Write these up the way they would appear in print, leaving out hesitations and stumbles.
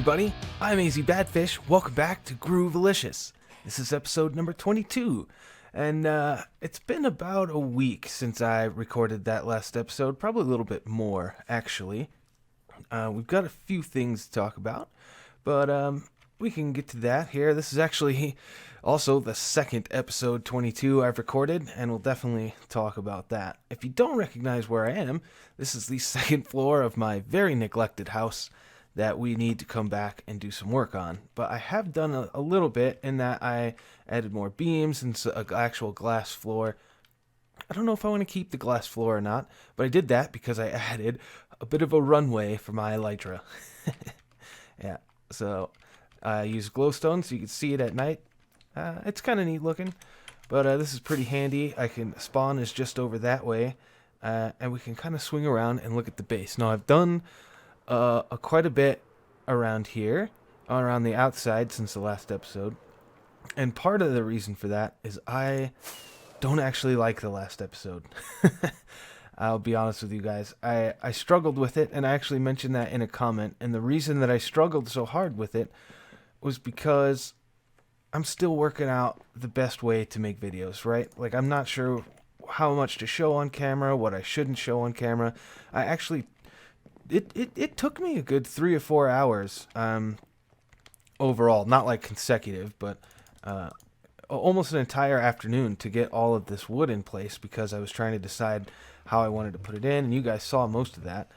everybody, I'm AZ Badfish. Welcome back to Groovalicious. This is episode number 22, and it's been about a week since I recorded that last episode, probably a little bit more, actually. We've got a few things to talk about, but we can get to that here. This is actually also the second episode 22 I've recorded, and we'll definitely talk about that. If you don't recognize where I am, this is the second floor of my very neglected house that we need to come back and do some work on. But I have done a little bit in that I added more beams and an actual glass floor. I don't know if I want to keep the glass floor or not, but I did that because I added a bit of a runway for my elytra. Yeah, so I used glowstone so you can see it at night. It's kind of neat looking, but this is pretty handy. I can spawn is just over that way, and we can kind of swing around and look at the base. Now I've done quite a bit around here, around the outside since the last episode. And part of the reason for that is I don't actually like the last episode. I'll be honest with you guys. I struggled with it, and I actually mentioned that in a comment. And the reason that I struggled so hard with it was because I'm still working out the best way to make videos, right? Like, I'm not sure how much to show on camera, what I shouldn't show on camera. I actually... It took me a good 3 or 4 hours overall, not like consecutive, but almost an entire afternoon to get all of this wood in place because I was trying to decide how I wanted to put it in, and you guys saw most of that.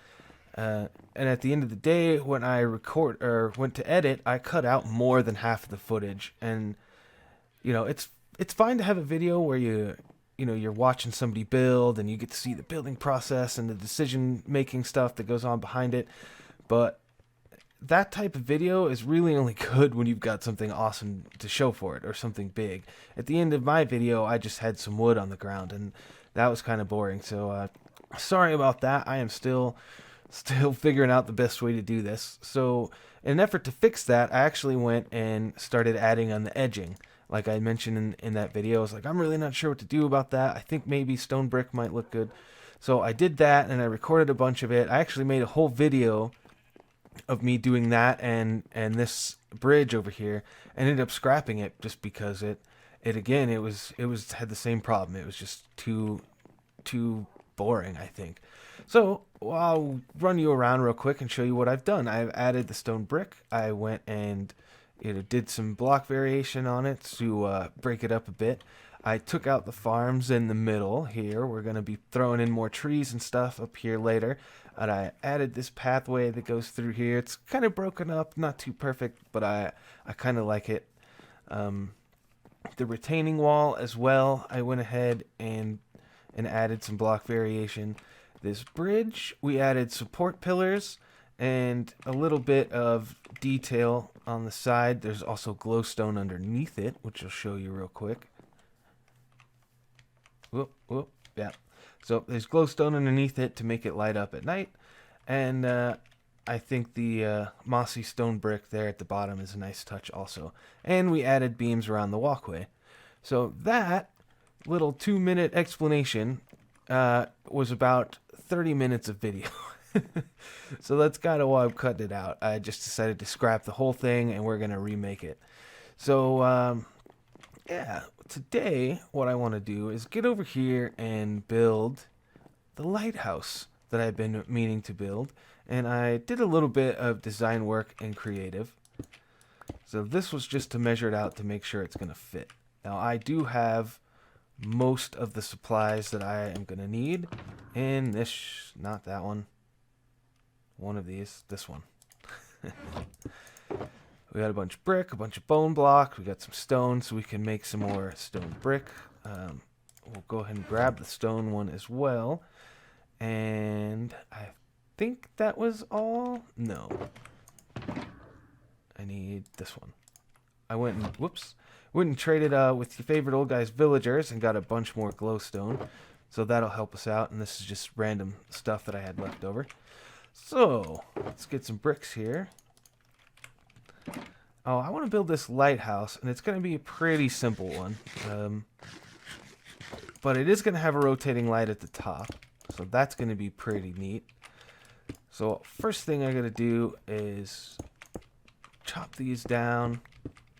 And at the end of the day, when I went to edit, I cut out more than half of the footage. And you know, it's fine to have a video where you're watching somebody build and you get to see the building process and the decision-making stuff that goes on behind it. But that type of video is really only good when you've got something awesome to show for it or something big. At the end of my video, I just had some wood on the ground, and that was kind of boring. So sorry about that. I am still figuring out the best way to do this. So in an effort to fix that, I actually went and started adding on the edging. Like I mentioned in that video, I was like, I'm really not sure what to do about that. I think maybe stone brick might look good. So I did that, and I recorded a bunch of it. I actually made a whole video of me doing that and this bridge over here. I ended up scrapping it just because it had the same problem. It was just too boring, I think. So I'll run you around real quick and show you what I've done. I've added the stone brick. I went and did some block variation on it to break it up a bit. I took out the farms in the middle here. We're going to be throwing in more trees and stuff up here later. And I added this pathway that goes through here. It's kind of broken up, not too perfect, but I kind of like it. The retaining wall as well, I went ahead and added some block variation. This bridge, we added support pillars and a little bit of detail on the side. There's also glowstone underneath it, which I'll show you real quick. Whoop, yeah. So there's glowstone underneath it to make it light up at night. And I think the mossy stone brick there at the bottom is a nice touch also. And we added beams around the walkway. So that little 2-minute explanation was about 30 minutes of video. So that's kind of why I'm cutting it out. I just decided to scrap the whole thing, and we're going to remake it. So, yeah, today what I want to do is get over here and build the lighthouse that I've been meaning to build. And I did a little bit of design work in creative. So this was just to measure it out to make sure it's going to fit. Now, I do have most of the supplies that I am going to need in this, not that one. One of these, this one. We got a bunch of brick, a bunch of bone block. We got some stone, so we can make some more stone brick. We'll go ahead and grab the stone one as well. And I think that was all. No. I need this one. I went and traded with your favorite old guy's villagers and got a bunch more glowstone. So that'll help us out. And this is just random stuff that I had left over. So, let's get some bricks here. Oh, I want to build this lighthouse, and it's going to be a pretty simple one. But it is going to have a rotating light at the top, so that's going to be pretty neat. So, first thing I got to do is chop these down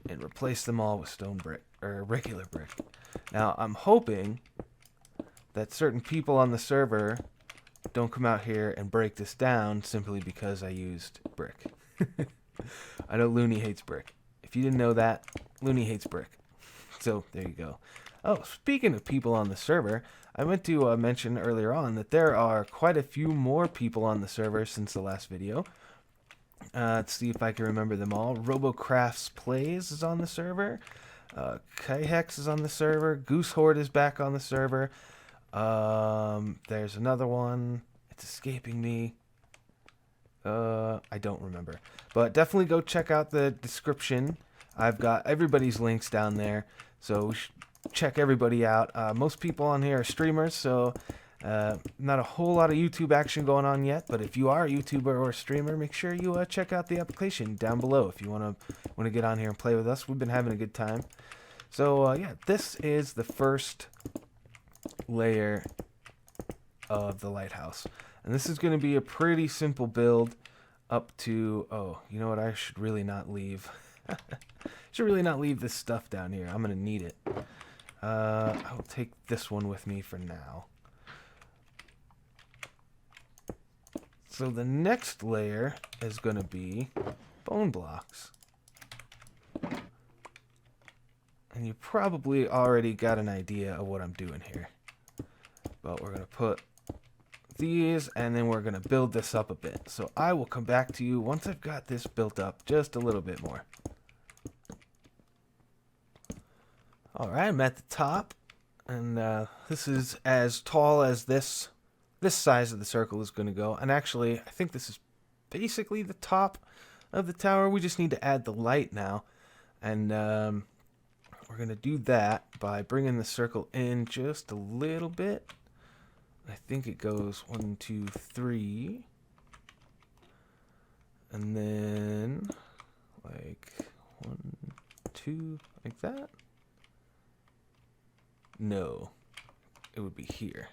and replace them all with stone brick, or regular brick. Now, I'm hoping that certain people on the server don't come out here and break this down simply because I used brick. I know Looney hates brick. If you didn't know that, Looney hates brick. So, there you go. Oh, speaking of people on the server, I meant to mention earlier on that there are quite a few more people on the server since the last video. Let's see if I can remember them all. RoboCrafts Plays is on the server. Kaihex is on the server. Goosehorde is back on the server. There's another one. It's escaping me. I don't remember. But definitely go check out the description. I've got everybody's links down there. So check everybody out. Most people on here are streamers, so not a whole lot of YouTube action going on yet. But if you are a YouTuber or a streamer, make sure you check out the application down below if you want to get on here and play with us. We've been having a good time. So yeah, this is the first layer of the lighthouse, and this is going to be a pretty simple build up to, oh, you know what, I should really not leave should really not leave this stuff down here. I'm going to need it. I'll take this one with me for now. So the next layer is going to be bone blocks. And you probably already got an idea of what I'm doing here. But we're going to put these, and then we're going to build this up a bit. So I will come back to you once I've got this built up just a little bit more. Alright, I'm at the top. And this is as tall as this size of the circle is going to go. And actually, I think this is basically the top of the tower. We just need to add the light now. And we're going to do that by bringing the circle in just a little bit. I think it goes 1, 2, 3. And then like 1, 2, like that. No, it would be here.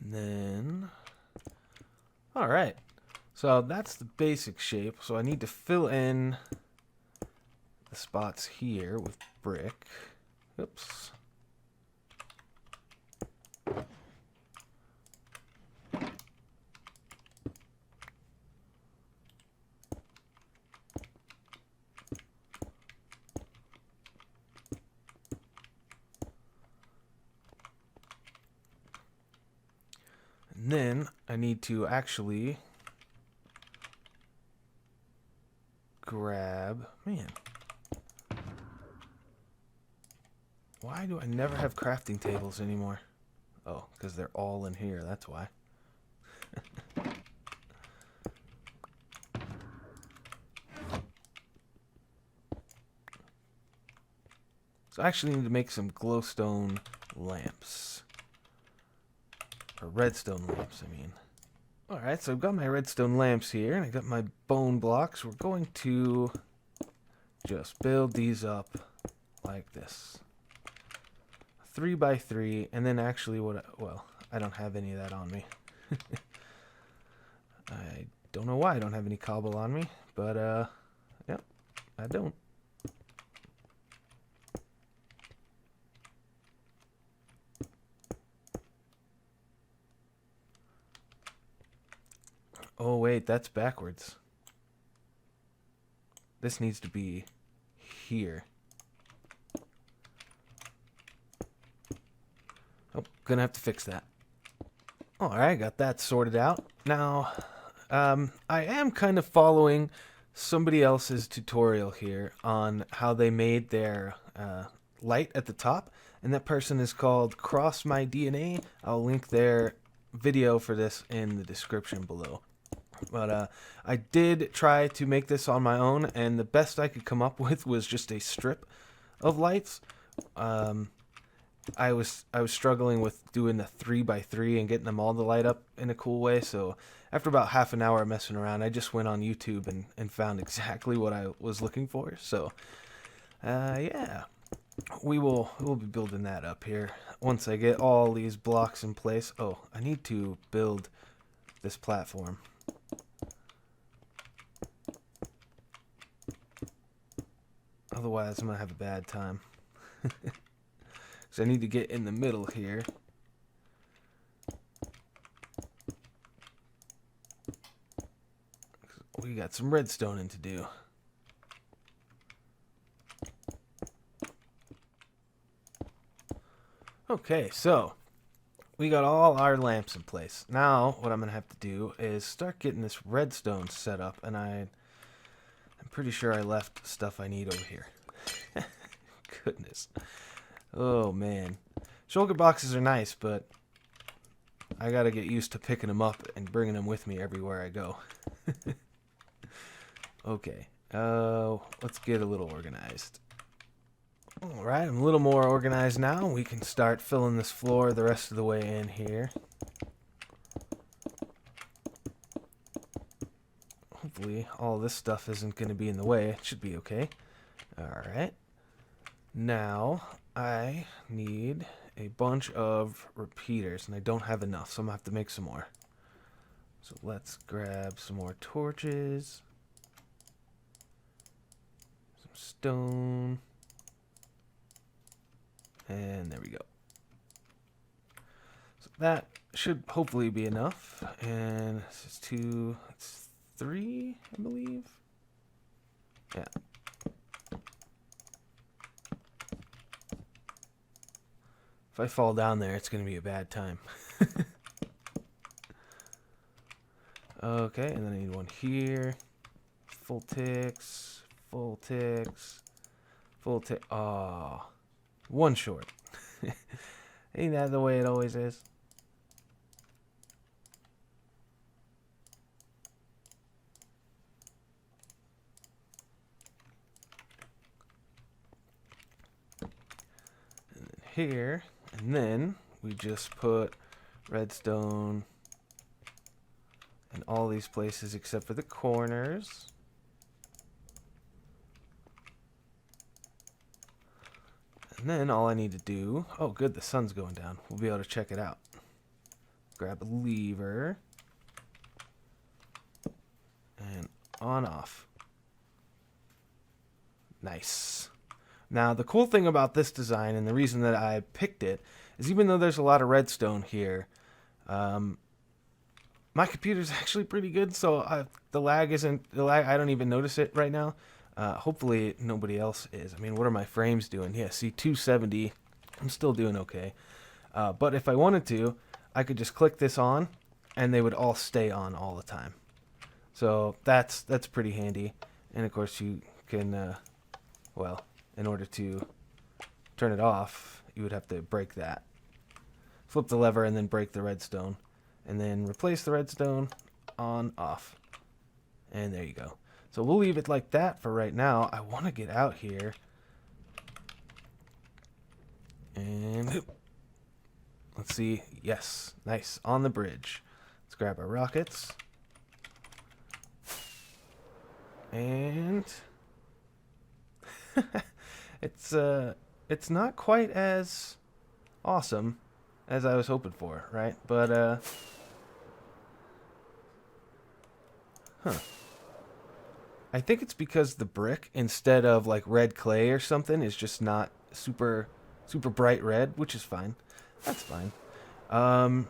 And then, all right. So that's the basic shape. So I need to fill in the spots here with brick. Oops. And then I need to actually grab, man, why do I never have crafting tables anymore? Oh, because they're all in here, that's why. So I actually need to make some glowstone lamps. Or redstone lamps, I mean. Alright, so I've got my redstone lamps here, and I got my bone blocks. We're going to just build these up like this. 3 by 3, and then actually well, I don't have any of that on me. I don't know why I don't have any cobble on me, but yep, I don't. Oh wait, that's backwards. This needs to be here. Oh, gonna have to fix that. Alright, got that sorted out. Now, I am kind of following somebody else's tutorial here on how they made their light at the top, and that person is called CrossMyDNA. I'll link their video for this in the description below. But I did try to make this on my own, and the best I could come up with was just a strip of lights. I was struggling with doing the 3 by 3 and getting them all to light up in a cool way. So after about half an hour messing around, I just went on YouTube and found exactly what I was looking for. So yeah, we'll be building that up here once I get all these blocks in place. Oh, I need to build this platform. Otherwise, I'm going to have a bad time. So I need to get in the middle here. We got some redstoning to do. Okay, so we got all our lamps in place. Now, what I'm going to have to do is start getting this redstone set up, and I'm pretty sure I left stuff I need over here. Goodness. Oh, man. Shulker boxes are nice, but I got to get used to picking them up and bringing them with me everywhere I go. Okay. Let's get a little organized. Alright, I'm a little more organized now. We can start filling this floor the rest of the way in here. Hopefully all this stuff isn't going to be in the way. It should be okay. Alright. Now, I need a bunch of repeaters, and I don't have enough, so I'm going to have to make some more. So let's grab some more torches. Some stone. And there we go. So that should hopefully be enough. And this is 2, it's 3, I believe. Yeah. If I fall down there, it's going to be a bad time. Okay, and then I need one here. Full ticks, full ticks, full tick. Oh, one short. Ain't that the way it always is? And then here, and then we just put redstone in all these places except for the corners. And then all I need to do... Oh, good, the sun's going down. We'll be able to check it out. Grab a lever. And on off. Nice. Now, the cool thing about this design, and the reason that I picked it, is even though there's a lot of redstone here, my computer's actually pretty good, so the lag, I don't even notice it right now. Hopefully nobody else is. I mean, what are my frames doing? Yeah, see, 270. I'm still doing okay. But if I wanted to, I could just click this on, and they would all stay on all the time. So that's pretty handy. And of course, you can, well, in order to turn it off, you would have to break that. Flip the lever and then break the redstone. And then replace the redstone, on, off. And there you go. So we'll leave it like that for right now. I want to get out here. And let's see. Yes, nice. On the bridge. Let's grab our rockets. And it's not quite as awesome as I was hoping for, right? But I think it's because the brick, instead of like red clay or something, is just not super bright red, which is fine. That's fine. And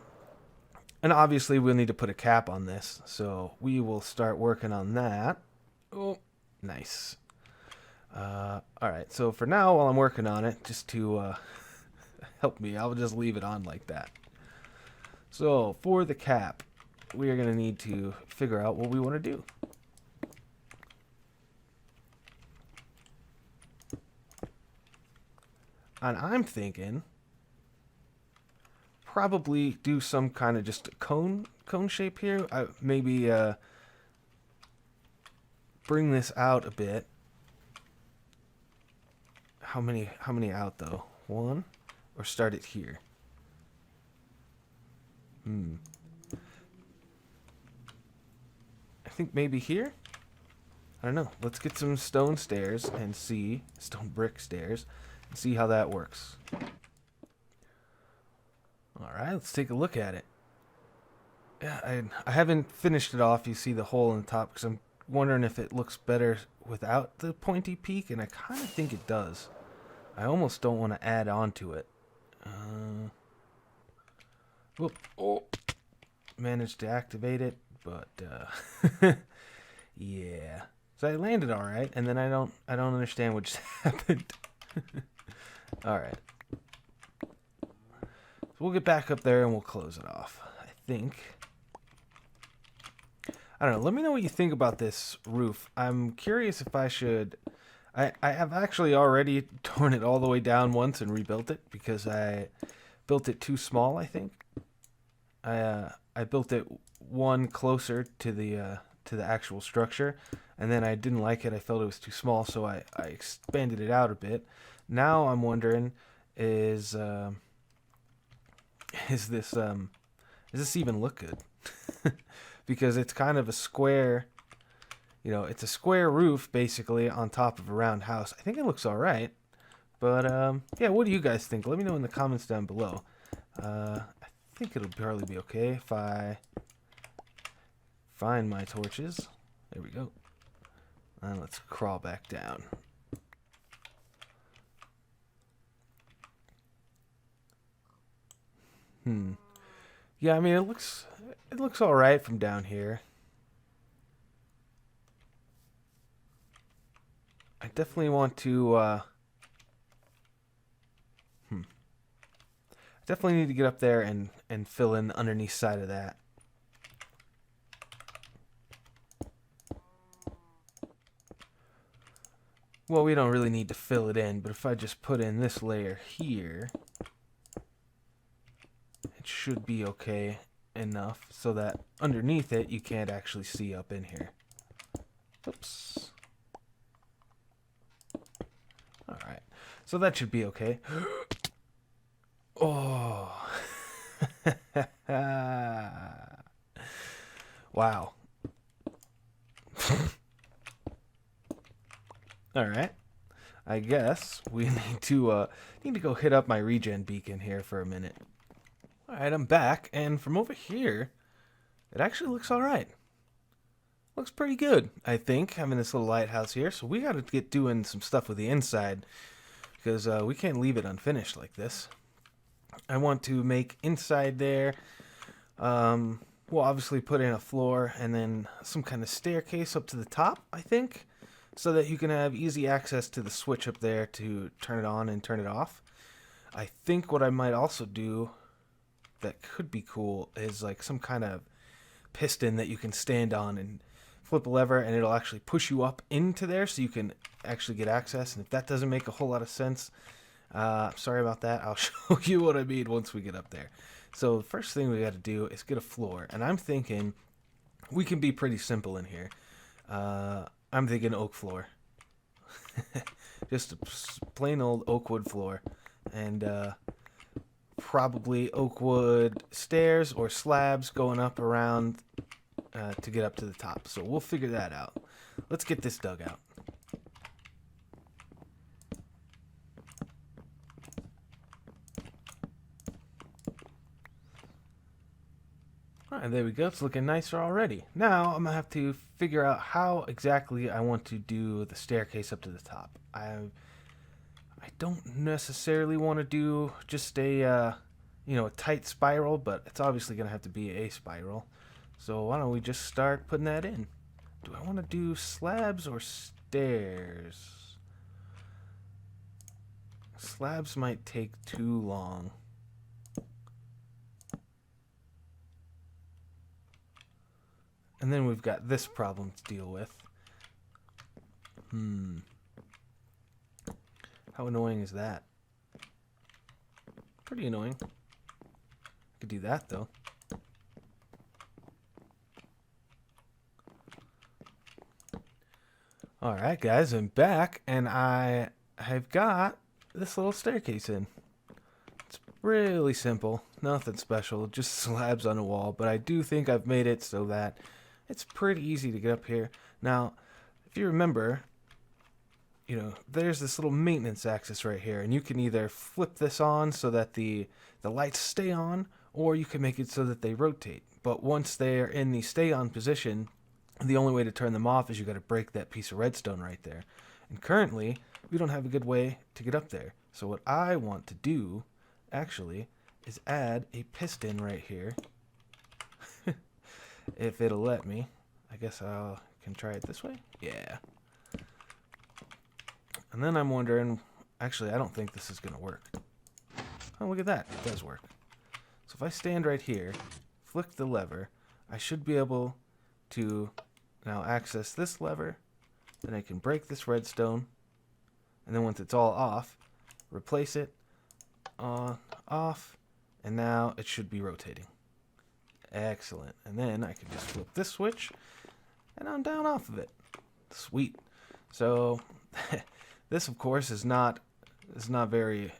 obviously we'll need to put a cap on this, so we will start working on that. Oh, nice. Alright, so for now, while I'm working on it, just to help me, I'll just leave it on like that. So, for the cap, we are going to need to figure out what we want to do. And I'm thinking probably do some kind of just cone shape here. Maybe bring this out a bit. How many out though? One? Or start it here? I think maybe here? I don't know. Let's get some stone stairs and see, stone brick stairs, and see how that works. Alright, let's take a look at it. Yeah, I haven't finished it off. You see the hole in the top because I'm wondering if it looks better without the pointy peak, and I kind of think it does. I almost don't want to add on to it. Whoop. Oh. Managed to activate it, but yeah. So I landed all right, and then I don't understand what just happened. All right. So we'll get back up there and we'll close it off. I think. I don't know. Let me know what you think about this roof. I'm curious if I should. I have actually already torn it all the way down once and rebuilt it because I built it too small, I think. I built it one closer to the actual structure, and then I didn't like it. I felt it was too small, so I expanded it out a bit. Now I'm wondering, is this even look good? Because it's kind of a square, it's a square roof basically on top of a round house. I think it looks all right, but yeah, what do you guys think? Let me know in the comments down below. I think it'll probably be okay if I find my torches. There we go. And let's crawl back down. Yeah, I mean, it looks all right from down here. I definitely want to definitely need to get up there and fill in the underneath side of that. Well, we don't really need to fill it in, but if I just put in this layer here, it should be okay enough so that underneath it you can't actually see up in here. Oops. Alright, so that should be okay. Oh. Wow. Alright. I guess we need to go hit up my regen beacon here for a minute. Alright, I'm back, and from over here, it actually looks alright. Looks pretty good, I think, having this little lighthouse here. So we got to get doing some stuff with the inside, because we can't leave it unfinished like this. I want to make inside there, we'll obviously put in a floor and then some kind of staircase up to the top, I think, so that you can have easy access to the switch up there to turn it on and turn it off. I think what I might also do that could be cool is like some kind of piston that you can stand on and flip a lever and it'll actually push you up into there so you can actually get access. And if that doesn't make a whole lot of sense, sorry about that. I'll show you what I mean once we get up there. So the first thing we got to do is get a floor, and I'm thinking we can be pretty simple in here. I'm thinking oak floor. Just a plain old oak wood floor, and probably oak wood stairs or slabs going up around to get up to the top. So we'll figure that out. Let's get this dug out. Alright, there we go. It's looking nicer already. Now I'm going to have to figure out how exactly I want to do the staircase up to the top. I don't necessarily want to do just a a tight spiral, but it's obviously going to have to be a spiral. So why don't we just start putting that in? Do I want to do slabs or stairs? Slabs might take too long. And then we've got this problem to deal with. How annoying is that? Pretty annoying. Could do that though. Alright guys, I'm back and I have got this little staircase in. It's really simple, nothing special, just slabs on a wall, but I do think I've made it so that it's pretty easy to get up here. Now, if you remember, there's this little maintenance axis right here, and you can either flip this on so that the lights stay on, or you can make it so that they rotate. but once they're in the stay on position, the only way to turn them off is you got to break that piece of redstone right there. And currently, we don't have a good way to get up there. So what I want to do, actually, is add a piston right here. If it'll let me. I guess I can try it this way. Yeah. And then I'm wondering, actually, I don't think this is going to work. Oh, look at that. It does work. So if I stand right here, flick the lever, I should be able to now access this lever. Then I can break this redstone. And then once it's all off, replace it, on, off, and now it should be rotating. Excellent. And then I can just flip this switch, and I'm down off of it. Sweet. So this, of course, is not very.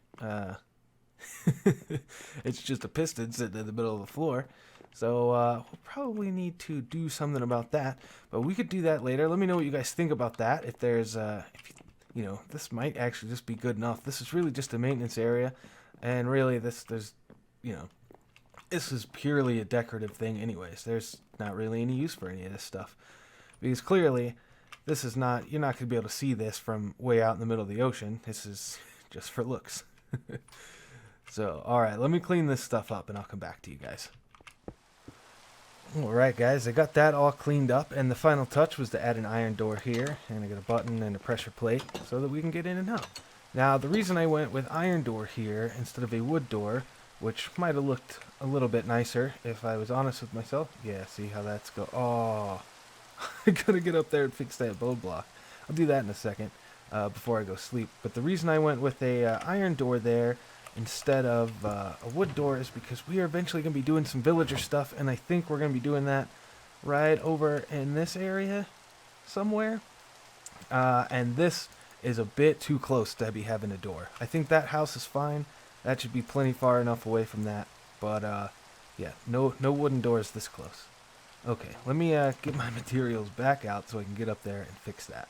It's just a piston sitting in the middle of the floor. So we'll probably need to do something about that. But we could do that later. Let me know what you guys think about that. If there's, this might actually just be good enough. This is really just a maintenance area, and really this is purely a decorative thing anyways. There's not really any use for any of this stuff. Because clearly, this is not, you're not going to be able to see this from way out in the middle of the ocean. This is just for looks. So, alright, let me clean this stuff up and I'll come back to you guys. Alright guys, I got that all cleaned up, and the final touch was to add an iron door here, and I got a button and a pressure plate so that we can get in and out. Now, the reason I went with iron door here instead of a wood door, which might have looked a little bit nicer if I was honest with myself. Yeah, see how that's go. Oh, I gotta get up there and fix that bone block. I'll do that in a second before I go sleep. But the reason I went with a iron door there instead of a wood door is because we are eventually going to be doing some villager stuff, and I think we're going to be doing that right over in this area somewhere. And this is a bit too close to be having a door. I think that house is fine. That should be plenty far enough away from that. But, yeah, no wooden doors this close. Okay, let me get my materials back out so I can get up there and fix that.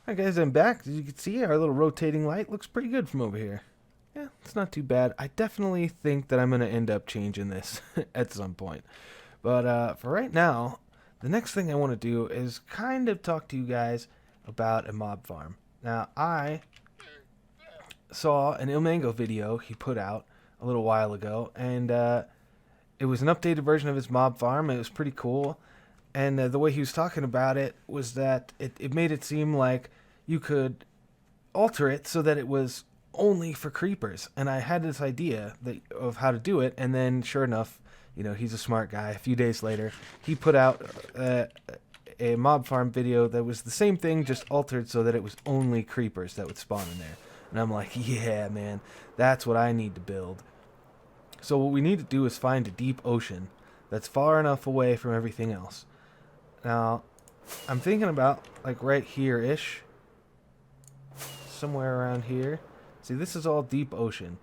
Alright guys, I'm back. As you can see, our little rotating light looks pretty good from over here. Yeah, it's not too bad. I definitely think that I'm going to end up changing this at some point. But for right now, the next thing I want to do is kind of talk to you guys about a mob farm. Now, I saw an Ilmango video he put out a little while ago, and it was an updated version of his mob farm. It was pretty cool, and the way he was talking about it was that it made it seem like you could alter it so that it was only for creepers. And I had this idea of how to do it, and then sure enough, he's a smart guy. A few days later, he put out a mob farm video that was the same thing, just altered so that it was only creepers that would spawn in there. And I'm like, yeah, man, that's what I need to build. So what we need to do is find a deep ocean that's far enough away from everything else. Now, I'm thinking about, like, right here-ish. Somewhere around here. See, this is all deep ocean.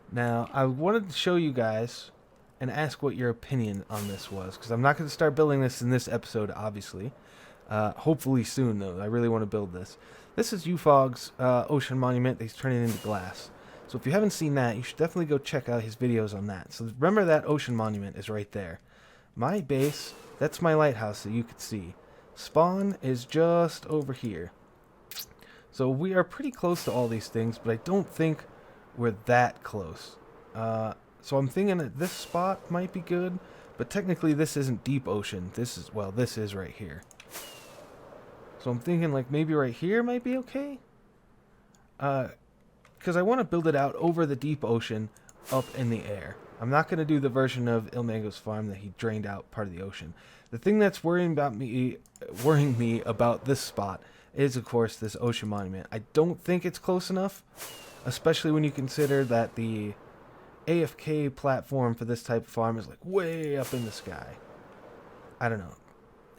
Now, I wanted to show you guys and ask what your opinion on this was, because I'm not going to start building this in this episode, obviously. Hopefully soon, though. I really want to build this. This is UFOG's ocean monument. He's turning it into glass. So if you haven't seen that, you should definitely go check out his videos on that. So remember that ocean monument is right there. My base, that's my lighthouse that you could see. Spawn is just over here. So we are pretty close to all these things, but I don't think we're that close. So I'm thinking that this spot might be good, but technically this isn't deep ocean. This is right here. So I'm thinking like maybe right here might be okay. Because I want to build it out over the deep ocean up in the air. I'm not going to do the version of Ilmango's farm that he drained out part of the ocean. The thing that's worrying me about this spot is, of course, this ocean monument. I don't think it's close enough, especially when you consider that the AFK platform for this type of farm is like way up in the sky. I don't know.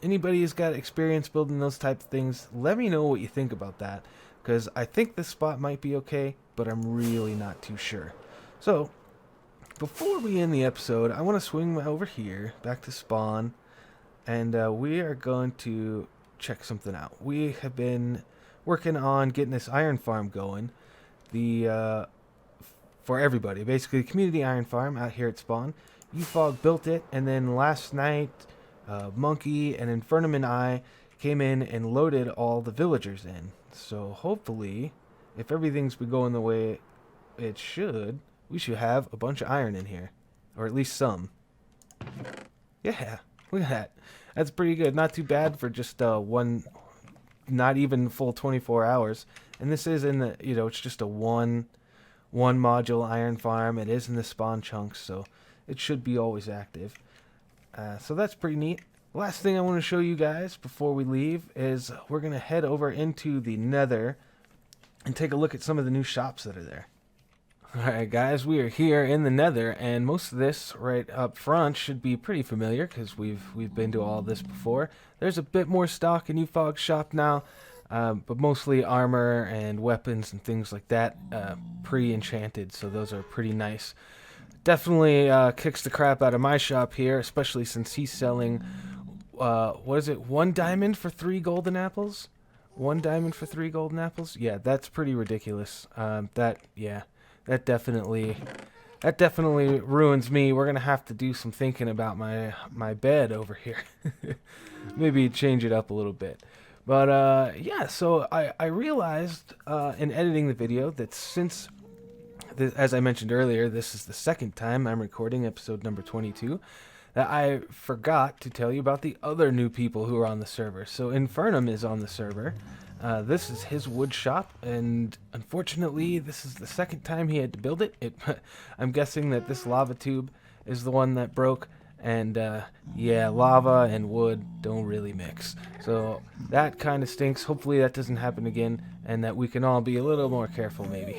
Anybody who's got experience building those type of things, let me know what you think about that, because I think this spot might be okay, but I'm really not too sure. So, before we end the episode, I want to swing over here, back to spawn, and we are going to check something out. We have been working on getting this iron farm going, for everybody. Basically, the community iron farm out here at spawn. UFOG built it, and then last night, Monkey and Infernum and I came in and loaded all the villagers in. So hopefully, if everything's been going the way it should, we should have a bunch of iron in here. Or at least some. Yeah, look at that. That's pretty good. Not too bad for just one, not even full 24 hours. And this is in the, it's just a one module iron farm. It is in the spawn chunks, so it should be always active. So that's pretty neat. Last thing I want to show you guys before we leave is we're going to head over into the Nether and take a look at some of the new shops that are there. Alright guys, we are here in the Nether, and most of this right up front should be pretty familiar because we've been to all this before. There's a bit more stock in UFOG shop now, but mostly armor and weapons and things like that, pre-enchanted, so those are pretty nice. Definitely kicks the crap out of my shop here, especially since he's selling, what is it, 1 diamond for 3 golden apples? 1 diamond for 3 golden apples? Yeah, that's pretty ridiculous. That definitely ruins me. We're gonna have to do some thinking about my bed over here. Maybe change it up a little bit. But yeah, so I realized in editing the video that since, as I mentioned earlier, this is the second time I'm recording episode number 22, that I forgot to tell you about the other new people who are on the server. So Infernum is on the server. This is his wood shop, and unfortunately this is the second time he had to build it. I'm guessing that this lava tube is the one that broke, and yeah, lava and wood don't really mix. So that kind of stinks. Hopefully that doesn't happen again, and that we can all be a little more careful maybe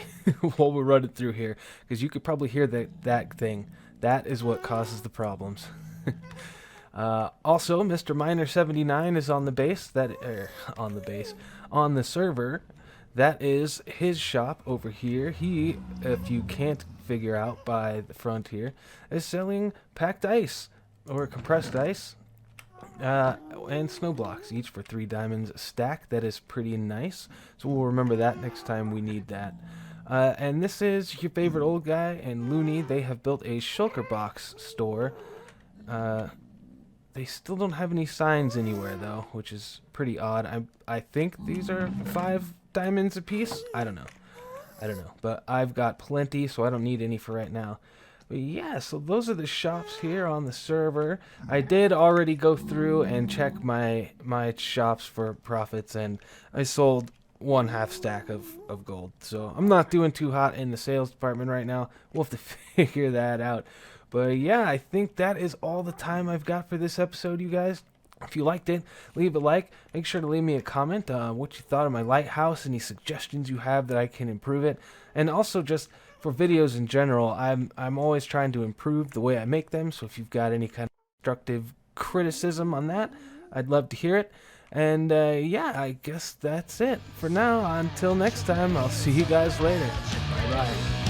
while we're running through here, because you could probably hear that thing. That is what causes the problems. Also, Mr. Miner79 is on the base. On the server. That is his shop over here. He, if you can't figure out by the front here, is selling packed ice or compressed ice and snow blocks, each for 3 diamonds a stack. That is pretty nice. So we'll remember that next time we need that. And this is your favorite old guy and Looney. They have built a shulker box store. They still don't have any signs anywhere though, which is pretty odd. I think these are 5 diamonds a piece. I don't know, but I've got plenty, so I don't need any for right now. But yeah, so those are the shops here on the server. I did already go through and check my shops for profits, and I sold 1/2 stack of gold. So I'm not doing too hot in the sales department right now. We'll have to figure that out. But yeah, I think that is all the time I've got for this episode, you guys. If you liked it, leave a like. Make sure to leave me a comment what you thought of my lighthouse, any suggestions you have that I can improve it. And also just for videos in general, I'm always trying to improve the way I make them. So if you've got any kind of constructive criticism on that, I'd love to hear it. And yeah, I guess that's it for now. Until next time, I'll see you guys later. Bye-bye.